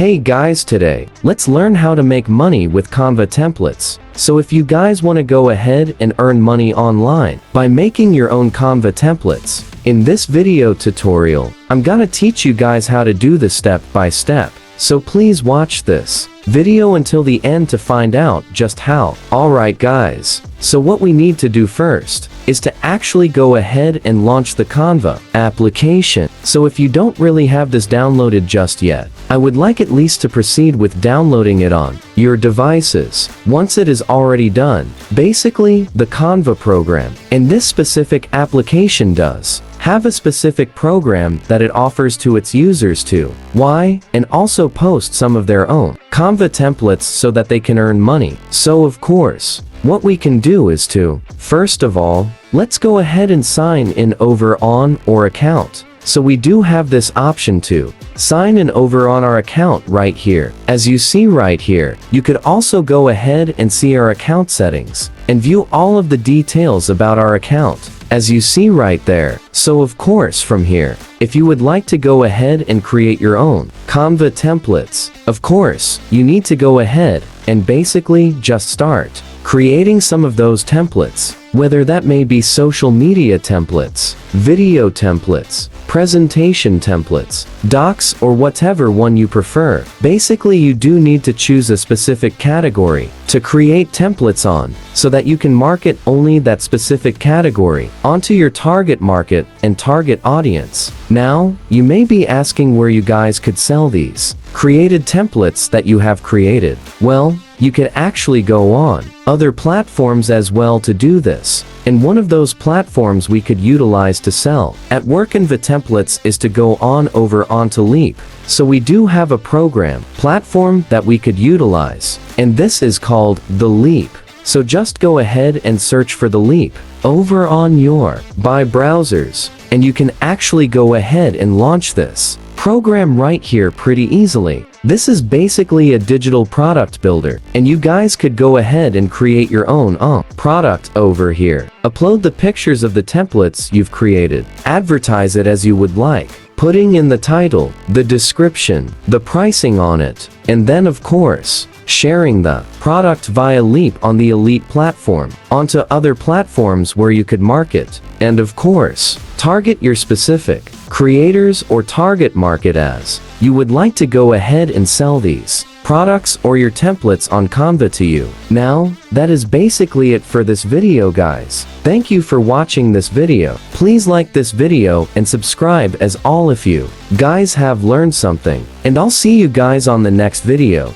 Hey guys, today, let's learn how to make money with Canva templates. So if you guys want to go ahead and earn money online by making your own Canva templates, in this video tutorial, I'm gonna teach you guys how to do this step by step. So please watch this video until the end to find out just how. Alright guys, so what we need to do first is to actually go ahead and launch the Canva application. So if you don't really have this downloaded just yet, I would like at least to proceed with downloading it on your devices. Once it is already done, basically the Canva program and this specific application does have a specific program that it offers to its users to and also post some of their own Canva templates so that they can earn money. So of course, what we can do is to, first of all, let's go ahead and sign in over on our account. So we do have this option to sign in over on our account right here. As you see right here, you could also go ahead and see our account settings and view all of the details about our account, as you see right there. So of course from here, if you would like to go ahead and create your own Canva templates, of course, you need to go ahead and basically just start creating some of those templates, whether that may be social media templates, video templates, presentation templates, docs, or whatever one you prefer. Basically, you do need to choose a specific category to create templates on, so that you can market only that specific category onto your target market and target audience. Now, you may be asking where you guys could sell these created templates that you have created. Well, you could actually go on other platforms as well to do this. And one of those platforms we could utilize to sell at work Canva templates is to go on over onto Leap. So we do have a platform that we could utilize, and this is called the Leap. So just go ahead and search for the Leap over on your browsers, and you can actually go ahead and launch this program right here pretty easily. This is basically a digital product builder, and you guys could go ahead and create your own product over here. Upload the pictures of the templates you've created, advertise it as you would like, putting in the title, the description, the pricing on it, and then of course, sharing the product via Leap on the Elite platform onto other platforms where you could market, and of course, target your specific creators or target market as you would like to go ahead and sell these products or your templates on Canva to you. Now, that is basically it for this video guys. Thank you for watching this video. Please like this video and subscribe as all if you guys have learned something. And I'll see you guys on the next video.